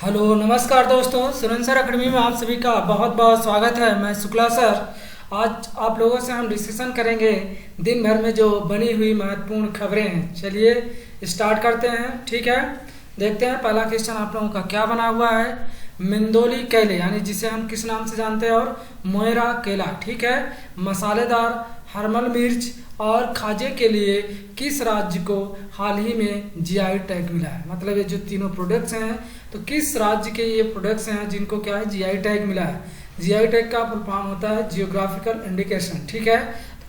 Hello नमस्कार दोस्तों, Surendra sir academy में आप सभी का बहुत बहुत स्वागत है। मैं शुक्ला सर। आज आप लोगों से हम डिस्कशन करेंगे दिन भर में जो बनी हुई महत्वपूर्ण खबरें हैं। चलिए स्टार्ट करते हैं, ठीक है। देखते हैं पहला क्वेश्चन आप लोगों का क्या बना हुआ है। मिंदोली केले यानी जिसे हम किस नाम से जानते हैं, और मोयरा केला, ठीक है, मसालेदार हरमल मिर्च और खाजे के लिए किस राज्य को हाल ही में जीआई टैग मिला है। मतलब ये जो तीनों प्रोडक्ट्स हैं, तो किस राज्य के ये प्रोडक्ट्स हैं जिनको क्या है जीआई टैग मिला है। जीआई टैग का फुल फॉर्म होता है जियोग्राफिकल इंडिकेशन, ठीक है।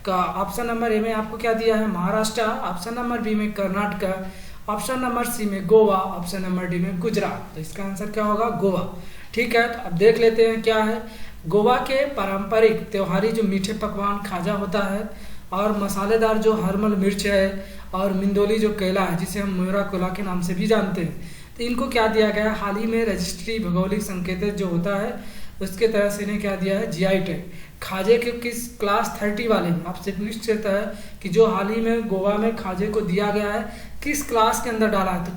का ऑप्शन नंबर ए में आपको क्या दिया है, महाराष्ट्र। ऑप्शन नंबर बी में कर्नाटक। ऑप्शन नंबर सी में गोवा। ऑप्शन नंबर डी में गुजरात। तो इसका आंसर क्या होगा, गोवा, ठीक है। तो अब देख लेते हैं क्या है। गोवा के पारंपरिक त्योहारी जो मीठे पकवान खाजा होता है, और मसालेदार जो हरमल मिर्च है, और मिंदोली जो केला है जिसे हम मोयरा केला के नाम से भी जानते हैं, तो इनको क्या दिया गया है, हाल ही में रजिस्ट्री भौगोलिक संकेतक जो होता है उसके तरह से इन्हें क्या दिया है, जीआई टैग। खाजे के किस क्लास 30 वाले में आपसे पूछ सकता है कि जो हाल ही में गोवा में खाजे को दिया गया है किस क्लास के अंदर डाला है, तो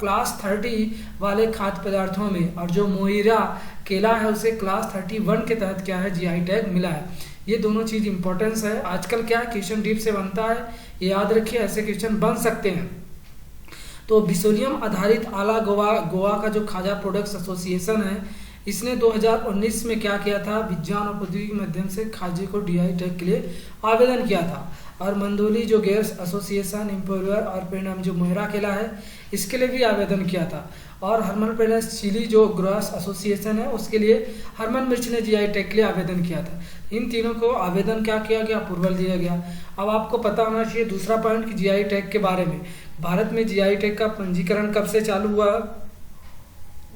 क्लास 30 वाले खाद्य पदार्थों में, और जो मोयरा केला है उसे क्लास 31 के तहत क्या है जीआई टैग मिला है। ये दोनों चीज इंपॉर्टेंस है। आजकल क्या है क्वेश्चन डीप से बनता है, ये याद रखिए, ऐसे क्वेश्चन बन सकते हैं। तो बिसोलियम आधारित आला गोवा का जो खाजा प्रोडक्ट्स एसोसिएशन है, इसने 2019 में क्या किया था, विज्ञान और प्रौद्योगिकी के माध्यम से खाजे को डीआई टैग के लिए आवेदन किया था। और मंदोली जो गेयर्स एसोसिएशन इम्पोरियर और परिणाम जो मोयरा केला है इसके लिए भी आवेदन किया था। और हरमल प्रेस चिली जो ग्रोस एसोसिएशन है उसके लिए हरमल मिर्च ने जीआई टैग के लिए आवेदन किया था। इन तीनों को आवेदन क्या किया गया, अप्रूवल दिया गया। अब आपको पता होना चाहिए दूसरा पॉइंट कि जीआई टैग के बारे में, भारत में जीआई टैग का पंजीकरण कब से चालू हुआ।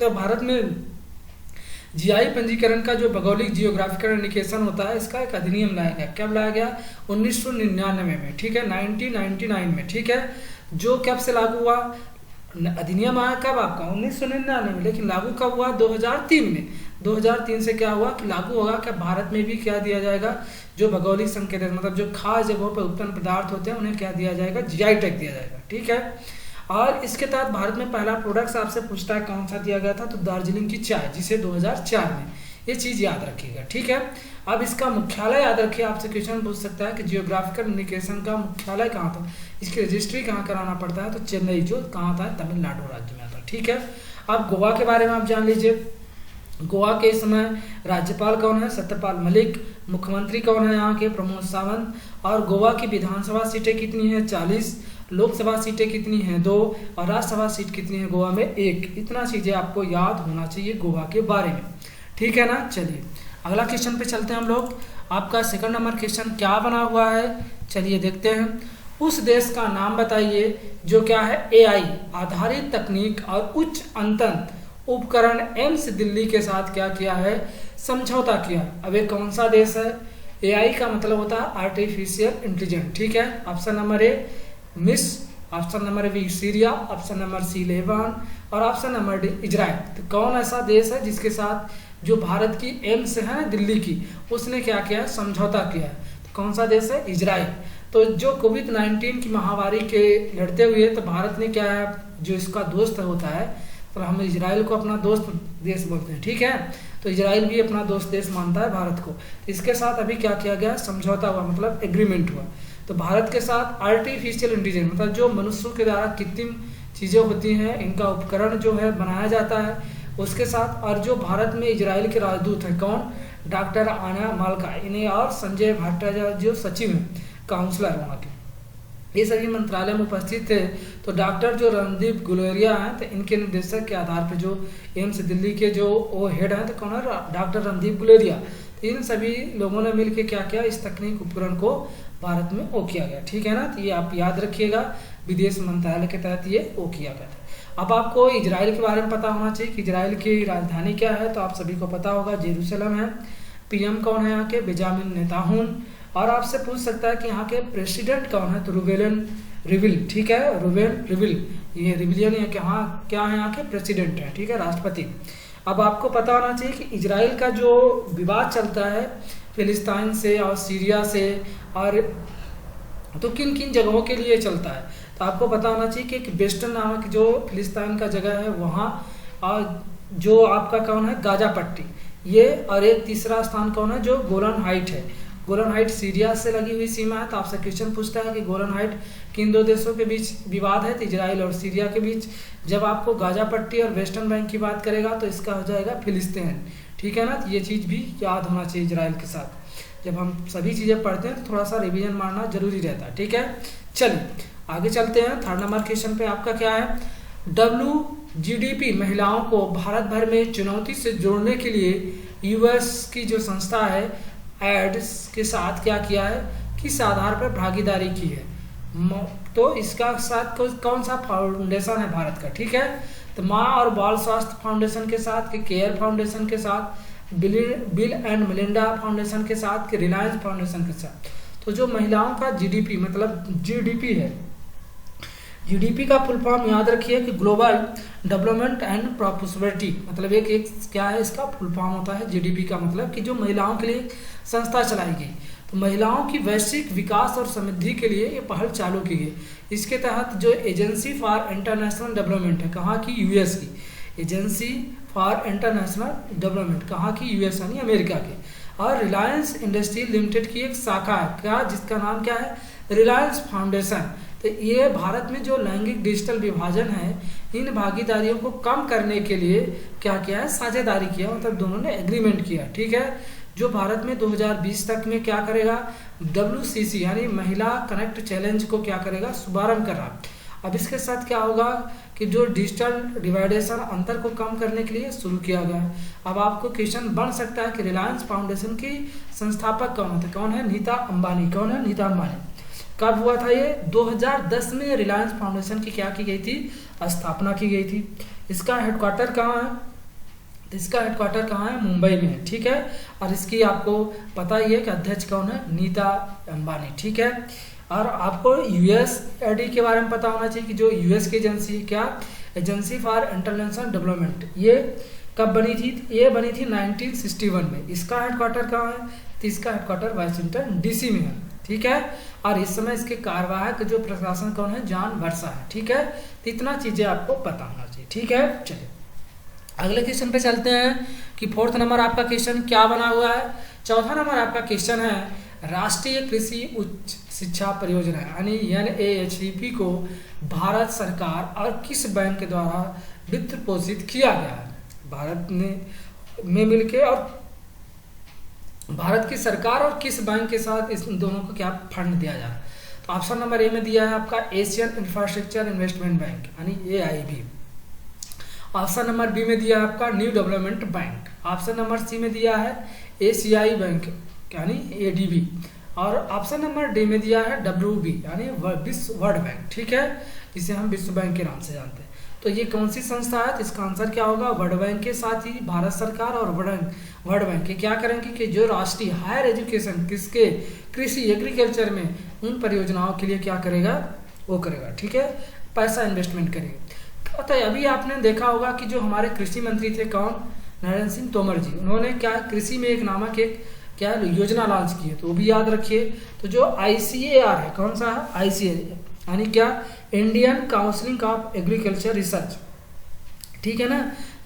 तो भारत में जीआई पंजीकरण का जो भौगोलिक जियोग्राफिकल इंडिकेशन होता है, इसका एक अधिनियम लाया गया। कब लाया गया, 1999 में, ठीक है, 1999 में, ठीक है। जो कब से लागू हुआ, अधिनियम आया कब आपका 1999 में, लेकिन लागू कब हुआ 2003 में। 2003 से क्या हुआ कि लागू होगा कि भारत में भी क्या दिया जाएगा, जो भौगोलिक संकेत मतलब जो खास जगहों पर उत्पन्न पदार्थ होते हैं उन्हें क्या दिया जाएगा, जीआई टैग दिया जाएगा, ठीक है। और इसके तहत भारत में पहला प्रोडक्ट्स आपसे पूछता है कौन सा दिया गया था, तो दार्जिलिंग की चाय, जिसे 2004 में, ये चीज याद रखिएगा, ठीक है। अब इसका मुख्यालय याद रखिए, आपसे क्वेश्चन पूछ सकता है कि जियोग्राफिकल इंडिकेशन का मुख्यालय कहाँ था, इसकी रजिस्ट्री कहाँ कराना पड़ता है, तो चेन्नई जो कहाँ था, तमिलनाडु राज्य में आता, ठीक है। अब गोवा के बारे में आप जान लीजिए। गोवा के इस समय राज्यपाल कौन है, सत्यपाल मलिक। मुख्यमंत्री कौन है यहाँ के, प्रमोद सावंत। और गोवा की विधानसभा सीटें कितनी है, 40। लोकसभा सीटें कितनी हैं, 2। और राज्यसभा सीट कितनी है गोवा में, 1। इतना चीजें आपको याद होना चाहिए गोवा के बारे में, ठीक है ना। चलिए अगला क्वेश्चन पे चलते हैं हम लोग। आपका सेकंड नंबर क्वेश्चन क्या बना हुआ है, चलिए देखते हैं। उस देश का नाम बताइए जो क्या है एआई आधारित तकनीक और उच्च अंतन उपकरण एम्स दिल्ली के साथ क्या किया है, समझौता किया। अब ये कौन सा देश है, एआई का मतलब होता है आर्टिफिशियल इंटेलिजेंस, ठीक है। ऑप्शन नंबर ए मिस, option number B Syria, option number C Lebanon, और ऑप्शन नंबर डी इजराइल। तो कौन ऐसा देश है जिसके साथ जो भारत की एम्स है दिल्ली की, उसने क्या किया, समझौता किया है। तो कौन सा देश है, इजराइल। तो जो कोविड-19 की महामारी के लड़ते हुए, तो भारत ने क्या है, जो इसका दोस्त होता है, तो हम इजराइल को अपना दोस्त देश बोलते हैं, ठीक है। तो इजराइल भी अपना दोस्त देश मानता है भारत को। तो इसके साथ अभी क्या किया गया, समझौता हुआ, मतलब एग्रीमेंट हुआ। तो भारत के साथ आर्टिफिशियल इंटेलिजेंस मतलब जो मनुष्यों के द्वारा कृत्रिम चीजें होती हैं, इनका उपकरण जो है बनाया जाता है उसके साथ। और जो भारत में इजराइल के राजदूत हैं कौन, डॉक्टर आना मालका, इन्हें, और संजय भट्टाचार्य जो सचिव हैं, काउंसलर वहाँ के, ये सभी मंत्रालय में उपस्थित थे। तो डॉक्टर जो रणदीप गुलेरिया हैं, तो इनके निर्देशक के आधार पर जो एम्स दिल्ली के जो वो हेड हैं, तो कौन है, डॉक्टर रणदीप गुलेरिया। तो इन सभी लोगों ने मिलकर क्या किया, इस तकनीक उपकरण को भारत में ओ किया गया, ठीक है ना। तो ये आप याद रखिएगा, विदेश मंत्रालय के तहत ये ओ किया गया था। अब आपको इजराइल के बारे में पता होना चाहिए कि इजराइल की राजधानी क्या है, तो आप सभी को पता होगा जेरूसलम है। पीएम कौन है यहाँ के, बेंजामिन नेतान्याहू। और आपसे पूछ सकता है कि यहाँ के प्रेसिडेंट कौन है, तो रूबेन रिविल, ठीक है, रूबेन रिविल। ये रिविलियन है क्या है यहाँ के प्रेसिडेंट है, ठीक है, राष्ट्रपति। अब आपको पता होना चाहिए कि इजराइल का जो विवाद चलता है फिलिस्तीन से और सीरिया से, और तो किन किन जगहों के लिए चलता है, तो आपको पता होना चाहिए कि वेस्टर्न नामक जो फिलिस्तीन का जगह है वहाँ, और जो आपका कौन है, गाजा पट्टी ये, और एक तीसरा स्थान कौन है, जो गोलन हाइट है। गोलन हाइट सीरिया से लगी हुई सीमा है। तो आपसे क्वेश्चन पूछता है कि गोलन हाइट किन दो देशों के बीच विवाद है, तो इजराइल और सीरिया के बीच। जब आपको गाजा पट्टी और वेस्टर्न बैंक की बात करेगा तो इसका हो जाएगा फिलिस्तीन, ठीक है ना। तो ये चीज़ भी याद होना चाहिए इजराइल के साथ। जब हम सभी चीज़ें पढ़ते हैं तो थोड़ा सा रिवीजन मारना जरूरी रहता है, ठीक है। चलिए आगे चलते हैं। थर्ड नंबर क्वेश्चन पे आपका क्या है, WGDP महिलाओं को भारत भर में चुनौती से जोड़ने के लिए US की जो संस्था है एड्स के साथ क्या किया है, किस आधार पर भागीदारी की है। तो इसका साथ कौन सा फाउंडेशन है भारत का, ठीक है। तो माँ और बाल स्वास्थ्य फाउंडेशन के साथ, कि केयर फाउंडेशन के साथ, बिल एंड मेलिंडा फाउंडेशन के कि रिलायंस फाउंडेशन के साथ। तो जो महिलाओं का GDP मतलब GDP है, GDP का फुल फॉर्म याद रखिए कि ग्लोबल डेवलपमेंट एंड प्रॉस्पेरिटी, मतलब एक क्या है इसका फुल फॉर्म होता है GDP का, मतलब कि जो महिलाओं के लिए संस्था चलाई गई। तो महिलाओं की वैश्विक विकास और समृद्धि के लिए ये पहल चालू की गई। इसके तहत जो एजेंसी फॉर इंटरनेशनल डेवलपमेंट है, कहाँ की, US की एजेंसी फॉर इंटरनेशनल डेवलपमेंट, कहाँ की, US यानी अमेरिका की, और रिलायंस इंडस्ट्री लिमिटेड की एक शाखा है क्या, जिसका नाम क्या है, रिलायंस फाउंडेशन। तो ये भारत में जो लैंगिक डिजिटल विभाजन है, इन भागीदारियों को कम करने के लिए क्या किया है, साझेदारी किया, मतलब दोनों ने एग्रीमेंट किया, ठीक है। जो भारत में 2020 तक में क्या करेगा, WCC यानी महिला कनेक्ट चैलेंज को क्या करेगा, शुभारंभ कर रहा। अब इसके साथ क्या होगा कि जो डिजिटल डिवाइडेशन अंतर को कम करने के लिए शुरू किया गया है। अब आपको क्वेश्चन बन सकता है कि रिलायंस फाउंडेशन की संस्थापक कौन होते, कौन है, नीता अंबानी। कौन है, नीता अंबानी। कब हुआ था ये, 2010 में रिलायंस फाउंडेशन की क्या की गई थी, स्थापना की गई थी। इसका हेडक्वार्टर कहाँ है, तो इसका हेडक्वार्टर कहाँ है, मुंबई में है, ठीक है। और इसकी आपको पता ही है कि अध्यक्ष कौन है, नीता अंबानी, ठीक है। और आपको USAID के बारे में पता होना चाहिए कि जो US की एजेंसी है, क्या, एजेंसी फॉर इंटरनेशनल डेवलपमेंट, ये कब बनी थी, ये बनी थी 1961 में। इसका हेडक्वार्टर कहाँ है, तो इसका हेडक्वार्टर वाशिंगटन DC में है, ठीक है। और इस समय इसके कार्यवाहक जो प्रशासन कौन है, जॉन वर्सा है, ठीक है। तो इतना चीजें आपको पता होना चाहिए, ठीक है। चलिए अगले क्वेश्चन पे चलते हैं कि फोर्थ नंबर आपका क्वेश्चन क्या बना हुआ है। चौथा नंबर आपका क्वेश्चन है, राष्ट्रीय कृषि उच्च शिक्षा परियोजना यानी NAHEP को भारत सरकार और किस बैंक के द्वारा वित्त पोषित किया गया है। भारत में मिलके और भारत की सरकार और किस बैंक के साथ इस दोनों को क्या फंड दिया जा रहा है। तो ऑप्शन नंबर ए में दिया है आपका एशियन इंफ्रास्ट्रक्चर इन्वेस्टमेंट बैंक यानी AIB। ऑप्शन नंबर बी में दिया है आपका new development bank. Option number C में दिया है ACI बैंक यानी ADB। और ऑप्शन नंबर डी में दिया है WB यानी विश्व वर्ल्ड बैंक, ठीक है, जिसे हम विश्व बैंक के नाम से जानते हैं। तो ये कौन सी संस्था है, तो इसका आंसर क्या होगा, वर्ल्ड बैंक के साथ ही भारत सरकार और वर्ल्ड बैंक के क्या करेंगे कि जो राष्ट्रीय हायर एजुकेशन किसके, कृषि एग्रीकल्चर में उन परियोजनाओं के लिए क्या करेगा, वो करेगा, ठीक है, पैसा इन्वेस्टमेंट करेगा। तो अभी आपने देखा होगा कि जो हमारे कृषि मंत्री थे कौन, नरेंद्र सिंह तोमर जी, उन्होंने क्या कृषि में एक नामक एक क्या योजना लॉन्च की है, तो वो भी याद रखिए। तो जो ICAR है, कौन सा है, ICAR यानी क्या, Indian council of agriculture research, ठीक है ना,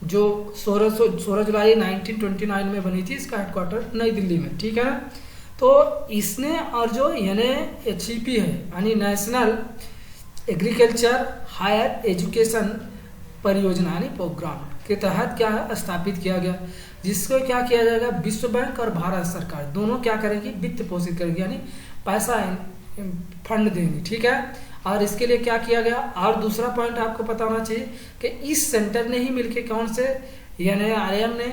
जो 16 जुलाई 1929 में बनी थी। इसका हेडक्वार्टर नई दिल्ली में, ठीक है ना। तो इसने और जो NAHEP है यानी नेशनल एग्रीकल्चर हायर एजुकेशन परियोजना यानी प्रोग्राम के तहत क्या है स्थापित किया गया, जिसको क्या किया जाएगा, विश्व बैंक और भारत सरकार दोनों क्या करेंगी, वित्त पोषित करेंगे यानी पैसा फंड देंगे, ठीक है। और इसके लिए क्या किया गया, और दूसरा पॉइंट आपको पता होना चाहिए कि इस सेंटर ने ही मिलकर कौन से NARM ने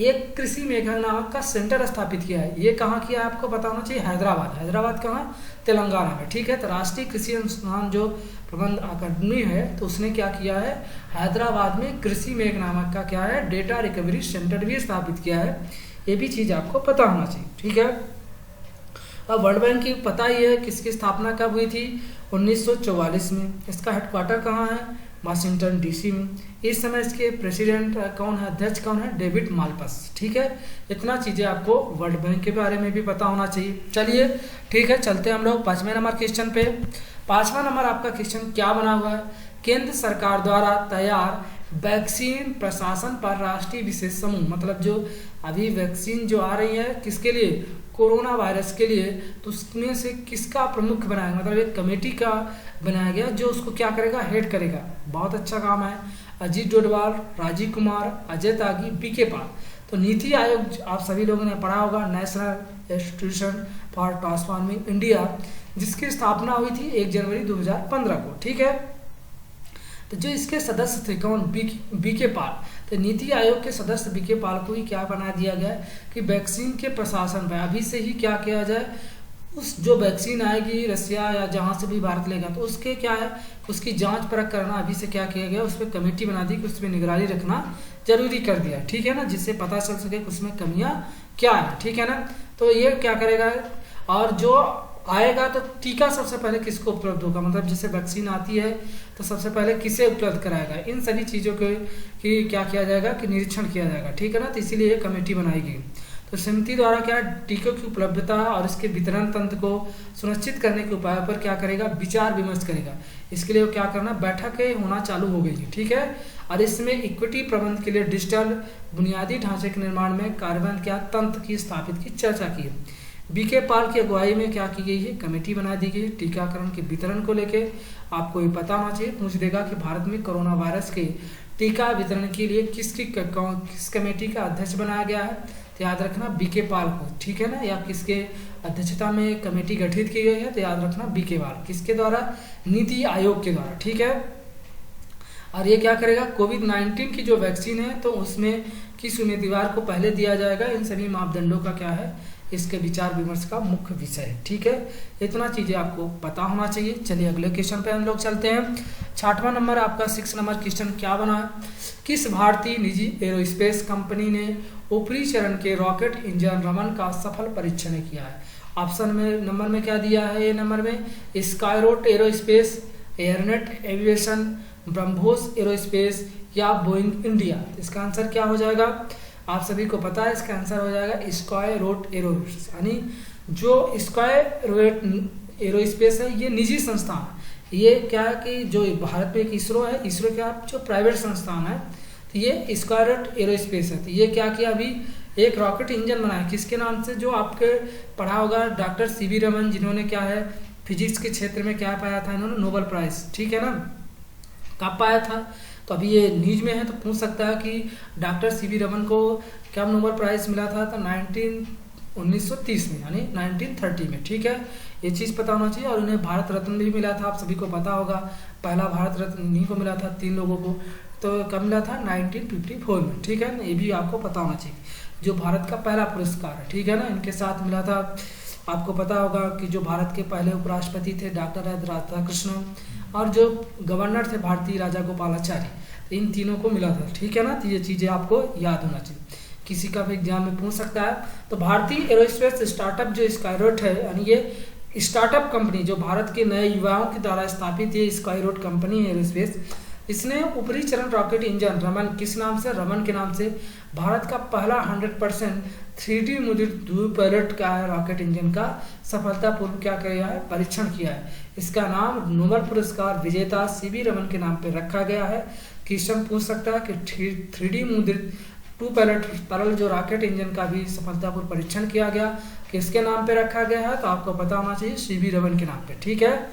एक कृषि मेघा नामक का सेंटर स्थापित किया है। ये कहाँ किया है आपको पता होना चाहिए, हैदराबाद कहाँ, तेलंगाना में, ठीक है। तो राष्ट्रीय कृषि अनुसंधान जो प्रबंध अकादमी है, तो उसने क्या किया है, हैदराबाद में कृषि मेघ नामक का क्या है, डेटा रिकवरी सेंटर भी स्थापित किया है। ये भी चीज आपको पता होना चाहिए, ठीक है। अब वर्ल्ड बैंक की पता ही है किसकी स्थापना कब हुई थी, 1944 में। इसका हेडक्वार्टर कहाँ है, वाशिंगटन DC में। इस समय इसके प्रेसिडेंट कौन है, अध्यक्ष कौन है, डेविड माल्पस, ठीक है। इतना चीजें आपको वर्ल्ड बैंक के बारे में भी पता होना चाहिए। चलिए ठीक है, चलते हैं हम लोग 5वें नंबर क्वेश्चन पे। 5वां नंबर आपका क्वेश्चन क्या बना हुआ है, केंद्र सरकार द्वारा तैयार वैक्सीन प्रशासन पर राष्ट्रीय विशेष समूह, मतलब जो अभी वैक्सीन जो आ रही है किसके लिए, कोरोना वायरस के लिए, तो उसमें से किसका प्रमुख बनाया, मतलब एक कमेटी का बनाया गया जो उसको क्या करेगा, हेड करेगा। बहुत अच्छा काम है। अजीत डोभाल, राजीव कुमार, अजय त्यागी, बीके पाल। तो नीति आयोग आप सभी लोगों ने पढ़ा होगा, national institution for transforming India, जिसकी स्थापना हुई थी 1 जनवरी 2015 को। ठीक है, तो जो इसके सदस्य थे कौन, बीके पाल। तो नीति आयोग के सदस्य बीके पाल को ही क्या बना दिया गया कि वैक्सीन के प्रशासन पर अभी से ही क्या किया जाए, उस जो वैक्सीन आएगी रसिया या जहाँ से भी भारत लेगा तो उसके क्या है, उसकी जांच परख करना अभी से क्या किया गया, उस पर कमेटी बना दी कि उस पर निगरानी रखना जरूरी कर दिया। ठीक है ना, जिससे पता चल सके कि उसमें कमियां क्या है। ठीक है ना, तो ये क्या करेगा, और जो आएगा तो टीका सबसे पहले किसको उपलब्ध होगा, मतलब जैसे वैक्सीन आती है तो सबसे पहले किसे उपलब्ध कराएगा, इन सभी चीज़ों के की क्या किया जाएगा कि निरीक्षण किया जाएगा। ठीक है ना, तो इसीलिए ये कमेटी बनाई गई। तो समिति द्वारा क्या टीकों की उपलब्धता और इसके वितरण तंत्र को सुनिश्चित करने के उपाय पर क्या करेगा, विचार विमर्श करेगा। इसके लिए क्या करना, बैठकें होना चालू हो गई है। ठीक है, और इसमें इक्विटी प्रबंध के लिए डिजिटल बुनियादी ढांचे के निर्माण में कार्यान्वयन क्या तंत्र की स्थापित की चर्चा की है। बीके पाल की अगुवाई में क्या की गई है, कमेटी बना दी गई है। टीकाकरण के वितरण को लेके आपको ये पता होना चाहिए, पूछ देगा कि भारत में कोरोना वायरस के टीका वितरण के लिए किस कमेटी का अध्यक्ष बनाया गया है, तो याद रखना बीके पाल को। ठीक है ना, या किसके अध्यक्षता में कमेटी गठित की गई है, तो याद रखना बीके पाल। किसके द्वारा, नीति आयोग के द्वारा। ठीक है, और ये क्या करेगा, कोविड-19 की जो वैक्सीन है तो उसमें किस उम्मीदवार को पहले दिया जाएगा, इन सभी मापदंडों का क्या है, इसके विचार विमर्श का मुख्य विषय है। ठीक है, इतना चीज़ें आपको पता होना चाहिए। चलिए अगले क्वेश्चन पे हम लोग चलते हैं। 6वां नंबर आपका 6 नंबर क्वेश्चन क्या बना है, किस भारतीय निजी एरोस्पेस कंपनी ने ऊपरी चरण के रॉकेट इंजन रमन का सफल परीक्षण किया है। ऑप्शन में नंबर में क्या दिया है, ये नंबर में स्काईरोट एरोस्पेस, एयरनेट एविएशन, ब्रह्मोस एरोस्पेस या बोइंग इंडिया। इसका आंसर क्या हो जाएगा, आप सभी को पता है, इसका आंसर हो जाएगा स्काईरोट एरोस्पेस। यानी जो स्काईरोट एरोस्पेस है ये निजी संस्थान है। ये क्या है कि जो भारत में एक इसरो है, इसरो क्या जो प्राइवेट संस्थान है, तो ये स्काईरोट एरोस्पेस है। तो ये क्या किया, अभी एक रॉकेट इंजन बनाया, किसके नाम से, जो आपके पढ़ा होगा डॉक्टर सीवी रमन, जिन्होंने क्या है फिजिक्स के क्षेत्र में क्या पाया था, इन्होंने नोबेल प्राइज। ठीक है ना, कब पाया था, तो अभी ये न्यूज में है तो पूछ सकता है कि डॉक्टर सीवी रमन को कब नोबेल प्राइज मिला था, तो 1930 में, यानी 1930 में। ठीक है, ये चीज़ पता होना चाहिए। और उन्हें भारत रत्न भी मिला था, आप सभी को पता होगा, पहला भारत रत्न इन्हीं को मिला था, 3 लोगों को। तो कब मिला था, 1954 में। ठीक है, ये भी आपको पता होना चाहिए, जो भारत का पहला पुरस्कार है। ठीक है ना, इनके साथ मिला था, आपको पता होगा कि जो भारत के पहले उपराष्ट्रपति थे डॉक्टर राधाकृष्णन, और जो गवर्नर थे भारतीय राजा गोपालाचारी, इन तीनों को मिला था। ठीक है ना, तो ये चीज़ें आपको याद होना चाहिए, किसी का भी एग्जाम में पूछ सकता है। तो भारतीय एरोस्पेस स्टार्टअप जो स्काईरोट है, यानी ये स्टार्टअप कंपनी जो भारत के नए युवाओं के द्वारा स्थापित है, स्काईरोट कंपनी एरोस्पेस, इसने ऊपरी चरण रॉकेट इंजन रमन, किस नाम से, रमन के नाम से, भारत का पहला 100% 3D मुद्रित ध्रुव पायलट का रॉकेट इंजन का सफलतापूर्वक क्या किया है, परीक्षण किया है। इसका नाम नोबेल पुरस्कार विजेता सीवी रमन के नाम पर रखा गया है। क्वेश्चन पूछ सकता है कि 3D मुद्रित टू पायलट तरल जो रॉकेट इंजन का भी सफलतापूर्वक परीक्षण किया गया, किसके नाम पे रखा गया है, तो आपको पता होना चाहिए सीवी रमन के नाम पे। ठीक है,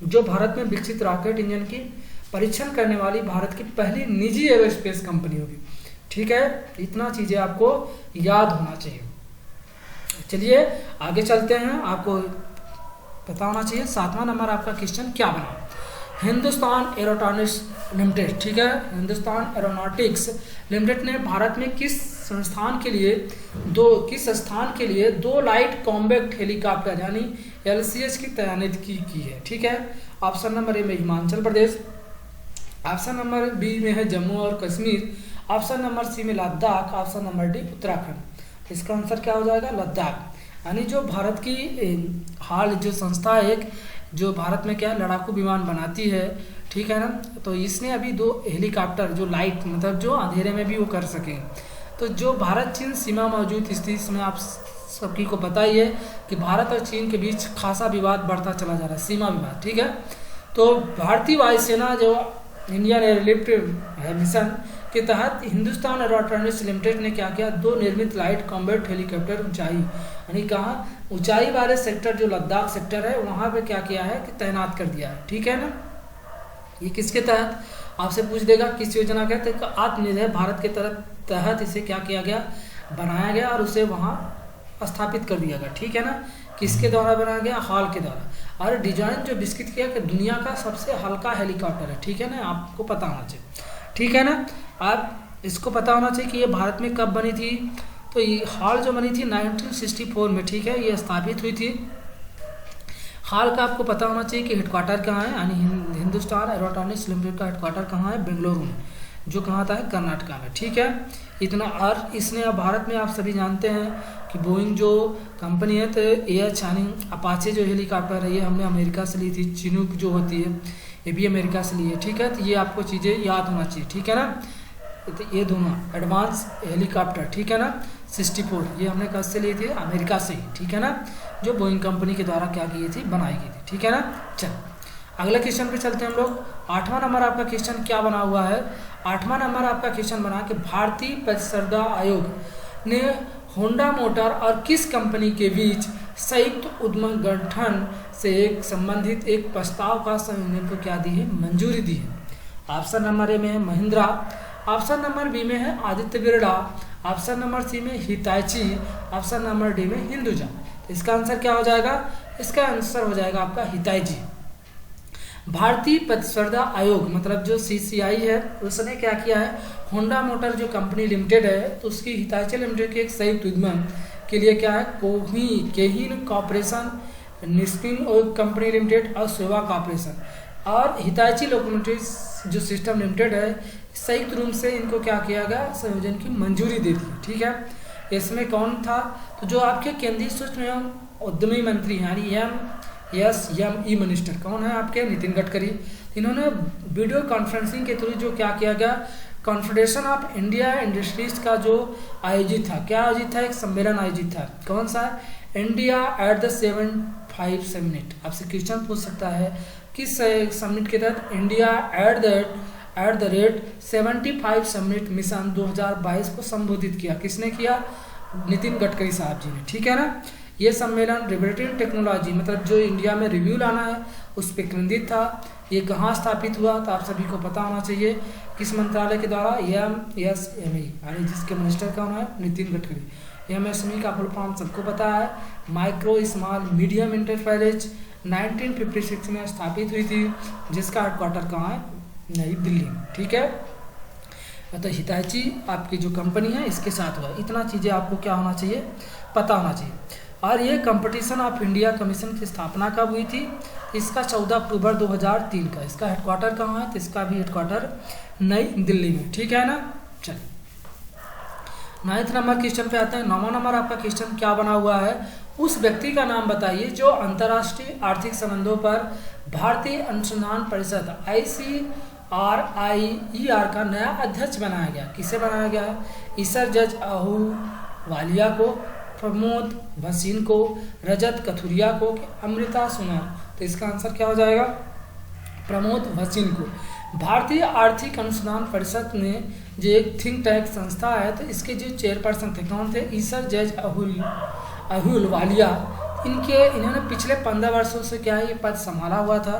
जो भारत में विकसित रॉकेट इंजन की परीक्षण करने वाली भारत की पहली निजी एरोस्पेस कंपनी होगी। ठीक है, इतना चीजें आपको याद होना चाहिए। चलिए आगे चलते हैं, आपको पता होना चाहिए 7वां नंबर आपका क्वेश्चन क्या बना, हिंदुस्तान एरोनॉटिक्स लिमिटेड। ठीक है, हिंदुस्तान एरोनॉटिक्स लिमिटेड ने भारत में किस स्थान के लिए दो लाइट कॉम्बैक्ट हेलीकॉप्टर यानी LCH की तैनात की है। ठीक है, ऑप्शन नंबर ए में Himachal Pradesh, option number B में है जम्मू और कश्मीर, ऑप्शन नंबर सी में Ladakh, option number D Uttarakhand. इसका आंसर क्या हो जाएगा, लद्दाख। यानी जो भारत की हाल जो संस्था है एक, जो भारत में क्या लड़ाकू विमान बनाती है, ठीक है ना, तो इसने अभी 2 हेलीकॉप्टर जो लाइट, मतलब जो अंधेरे में भी वो कर सके। तो जो भारत चीन सीमा मौजूद स्थिति में आप सभी को पता ही है कि भारत और चीन के बीच खासा विवाद बढ़ता चला जा रहा है, सीमा विवाद। ठीक है, तो भारतीय वायुसेना जो इंडियन एयरलिफ्ट मिशन के तहत हिंदुस्तान एरोनॉटिक्स लिमिटेड ने क्या किया, 2 निर्मित लाइट कॉम्बैट हेलीकॉप्टर ऊंचाई यानी कहाँ ऊंचाई वाले सेक्टर जो लद्दाख सेक्टर है वहाँ पे क्या किया है कि तैनात कर दिया है। ठीक है ना। ये किसके तहत आपसे पूछ देगा, किस योजना के तहत? आत्मनिर्भर भारत के तहत इसे क्या किया गया, बनाया गया और उसे वहाँ स्थापित कर दिया गया। ठीक है ना। किसके द्वारा बनाया गया, हॉल के द्वारा। और डिजाइन जो विकसित किया कि दुनिया का सबसे हल्का हेलीकॉप्टर है। ठीक है ना, आपको पता होना चाहिए। ठीक है ना, आप इसको पता होना चाहिए कि ये भारत में कब बनी थी। तो ये हॉल जो बनी थी 1964 में। ठीक है, ये स्थापित हुई थी। हाल का आपको पता होना चाहिए कि हेडक्वार्टर कहाँ है, यानी हिंदुस्तान एरोनॉटिक्स लिमिटेड का हेडक्वार्टर कहाँ है, बेंगलुरु में, जो कहाँ था है कर्नाटका में। ठीक है, इतना। और इसने अब भारत में आप सभी जानते हैं कि बोइंग जो कंपनी है तो एयर चाइनिंग अपाचे जो हेलीकॉप्टर है ये हमने अमेरिका से ली थी। चिनूक जो होती है ये भी अमेरिका से ली है। ठीक है, तो ये आपको चीज़ें याद होना चाहिए। ठीक है ना, तो ये दोनों एडवांस हेलीकॉप्टर, ठीक है ना, 64 ये हमने कहाँ से लिए थे, अमेरिका से ही। ठीक है ना, जो बोइंग कंपनी के द्वारा क्या की थी, बनाई गई थी। ठीक है ना। चल अगले क्वेश्चन पे चलते हैं हम लोग। 8वां नंबर आपका क्वेश्चन क्या बना हुआ है, 8वां नंबर आपका क्वेश्चन बना कि भारतीय प्रतिस्पर्धा आयोग ने होंडा मोटर और किस कंपनी के बीच संयुक्त उद्यम गठन से एक संबंधित एक प्रस्ताव का संयोजन को क्या दी है, मंजूरी दी है। ऑप्शन नंबर ए में है महिंद्रा, ऑप्शन नंबर बी में है Aditya Birla, option number C में हिताची, ऑप्शन नंबर डी में हिंदुजा। तो इसका आंसर क्या हो जाएगा, इसका आंसर हो जाएगा आपका हिताची। भारतीय प्रतिस्पर्धा आयोग मतलब जो CCI है उसने क्या किया है, होंडा मोटर जो कंपनी लिमिटेड है तो उसकी हिताची लिमिटेड के एक संयुक्त उद्यम के लिए क्या है, केहिन कॉर्पोरेशन, निस्पिन ऑयल कंपनी लिमिटेड और सोवा कॉर्पोरेशन और हिताची लोकोमोटिव्स जो सिस्टम लिमिटेड है संयुक्त रूप से इनको क्या किया गया, संयोजन की मंजूरी दे दी। ठीक है, इसमें कौन था, तो जो आपके केंद्रीय सूक्ष्म एवं उद्यमी मंत्री हैं यानी SME मिनिस्टर कौन है आपके, नितिन गडकरी। इन्होंने वीडियो कॉन्फ्रेंसिंग के थ्रू जो क्या किया गया, कॉन्फेडरेशन ऑफ इंडिया इंडस्ट्रीज का जो आयोजित था, क्या आयोजित था, एक सम्मेलन आयोजित था। कौन सा, इंडिया एट द 75 समिट। आपसे क्वेश्चन पूछ सकता है किस समिट के तहत, India at the rate 75 summit mission 2022 को संबोधित किया। किसने किया, नितिन गडकरी साहब जी ने। ठीक है ना, ये सम्मेलन रिवोल्यूटिंग टेक्नोलॉजी मतलब जो इंडिया में रिव्यू लाना है उस पर केंद्रित था। ये कहाँ स्थापित हुआ, तो आप सभी को पता होना चाहिए किस मंत्रालय के द्वारा, MSME यानी जिसके मिनिस्टर कौन है, नितिन गडकरी। MSME का फुल फॉर्म सबको पता है, माइक्रो स्मॉल मीडियम इंटरप्राइजेज, 1956 में स्थापित हुई थी, जिसका हेडक्वार्टर कहाँ है, नई दिल्ली में। ठीक है, तो हिताची आपकी जो कंपनी है इसके साथ हुआ। इतना चीज़ें आपको क्या होना चाहिए, पता होना चाहिए। और ये कंपटीशन ऑफ इंडिया कमीशन की स्थापना कब हुई थी, इसका 14 अक्टूबर 2003 का। इसका हेडक्वार्टर कहाँ है, तो इसका भी हेडक्वार्टर नई दिल्ली में। ठीक है ना। चलिए 9th नंबर क्वेश्चन पे आते हैं। 9वां नंबर आपका क्वेश्चन क्या बना हुआ है, उस व्यक्ति का नाम बताइए जो अंतर्राष्ट्रीय आर्थिक संबंधों पर भारतीय अनुसंधान परिषद ICRIER का नया अध्यक्ष बनाया गया। किसे बनाया गया है, ईसर जज अहूवालिया को, प्रमोद भसीन को, रजत कथुरिया को, अमृता सुनार। तो इसका आंसर क्या हो जाएगा, प्रमोद भसीन को। भारतीय आर्थिक अनुसंधान परिषद में जो एक थिंक टैंक संस्था है तो इसके जो चेयरपर्सन थे कौन थे, ईसर जज अहूलवालिया। इन्होंने पिछले 15 वर्षों से क्या है ये पद संभाला हुआ था।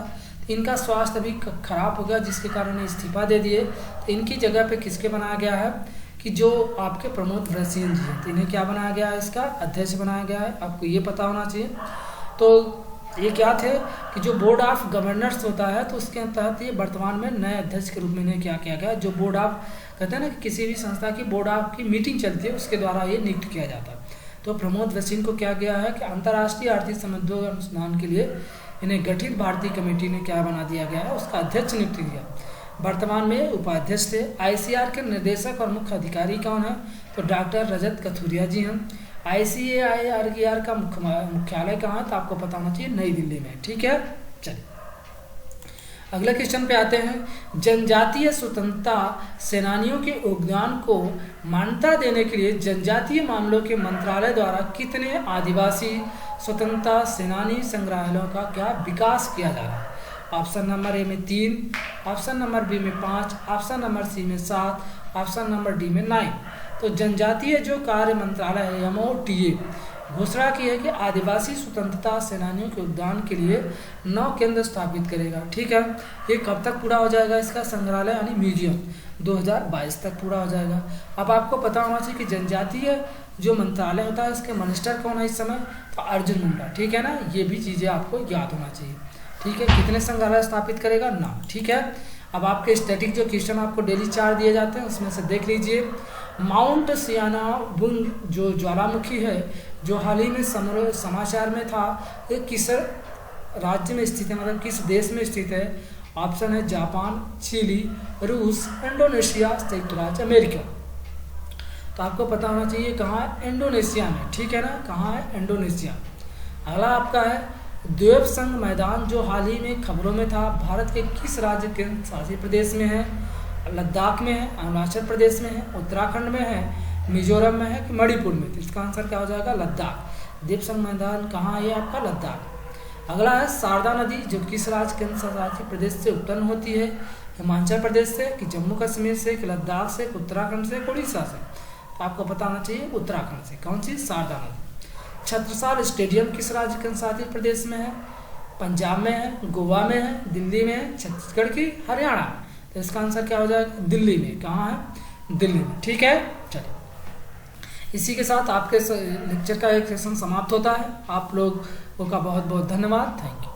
इनका स्वास्थ्य अभी खराब हो गया जिसके कारण ये इस्तीफा दे दिए। तो इनकी जगह पे किसके बनाया गया है कि जो आपके प्रमोद भसीन जी हैं, तो इन्हें क्या बनाया गया है, इसका अध्यक्ष बनाया गया है। आपको ये पता होना चाहिए। तो ये क्या थे कि जो बोर्ड ऑफ गवर्नर्स होता है तो उसके तहत ये वर्तमान में नए अध्यक्ष के रूप में इन्हें क्या किया गया, जो बोर्ड ऑफ कहते हैं ना कि किसी भी संस्था की बोर्ड ऑफ की मीटिंग चलती है उसके द्वारा ये नियुक्त किया जाता है। तो प्रमोद भसीन को क्या किया है कि अंतर्राष्ट्रीय आर्थिक संबंधों अनुसंधान के लिए इन्हें गठित भारतीय कमेटी ने क्या बना दिया गया है, उसका अध्यक्ष नियुक्त किया। वर्तमान में उपाध्यक्ष थे। ICR के निर्देशक और मुख्य अधिकारी कौन है, तो डॉक्टर रजत कथुरिया जी हैं। ICRIER का मुख्यालय कहाँ है, तो आपको पता होना चाहिए नई दिल्ली में। ठीक है, चलिए अगले क्वेश्चन पे आते हैं। जनजातीय स्वतंत्रता सेनानियों के योगदान को मान्यता देने के लिए जनजातीय मामलों के मंत्रालय द्वारा कितने आदिवासी स्वतंत्रता सेनानी संग्रहालयों का क्या विकास किया जा रहा है। ऑप्शन नंबर ए में 3, ऑप्शन नंबर बी में 5, ऑप्शन नंबर सी में 7, ऑप्शन नंबर डी में 9। तो जनजातीय जो कार्य मंत्रालय है MoTA घोषणा की है कि आदिवासी स्वतंत्रता सेनानियों के उद्यान के लिए 9 केंद्र स्थापित करेगा। ठीक है, ये कब तक पूरा हो जाएगा? इसका संग्रहालय यानी म्यूजियम 2022 तक पूरा हो जाएगा। अब आपको पता होना चाहिए कि जनजातीय जो मंत्रालय होता है इसके मिनिस्टर कौन है इस समय? तो अर्जुन मुंडा। ठीक है ना, ये भी चीज़ें आपको याद होना चाहिए। ठीक है, कितने संग्रहालय स्थापित करेगा? 9। ठीक है, अब आपके स्टैटिक जो क्वेश्चन आपको डेली 4 दिए जाते हैं उसमें से देख लीजिए। माउंट सियानाबुंग जो ज्वालामुखी है जो हाल ही में समाचार में था, ये किस राज्य में स्थित है, मतलब किस देश में स्थित है? ऑप्शन है जापान, चिली, रूस, इंडोनेशिया, संयुक्त राज्य अमेरिका। तो आपको पता होना चाहिए कहाँ है? इंडोनेशिया में। ठीक है ना, कहाँ है? इंडोनेशिया। अगला आपका है द्वीप संघ मैदान जो हाल ही में खबरों में था, भारत के किस राज्य केंद्र शासित प्रदेश में है? लद्दाख में है, अरुणाचल प्रदेश में है, उत्तराखंड में है, मिजोरम में है कि मणिपुर में? तो इसका आंसर क्या हो जाएगा? लद्दाख। द्वीप संघ मैदान कहाँ है? आपका लद्दाख। अगला है शारदा नदी जो किस राज्य केंद्र शासित प्रदेश से उत्पन्न होती है? हिमाचल प्रदेश से कि जम्मू कश्मीर से कि लद्दाख से कि उत्तराखंड से कि उड़ीसा से? तो आपको पता होना चाहिए उत्तराखंड से। कौन सी? शारदा नदी। छत्रसाल स्टेडियम किस राज्य केंद्र शासित प्रदेश में है? पंजाब में है, गोवा में है, दिल्ली में है, छत्तीसगढ़ की, हरियाणा? तो इसका आंसर क्या हो जाएगा? दिल्ली में। कहाँ है? दिल्ली में। ठीक है, चलिए इसी के साथ आपके लेक्चर का एक सेशन समाप्त होता है। आप लोगों का बहुत बहुत धन्यवाद। Thank you.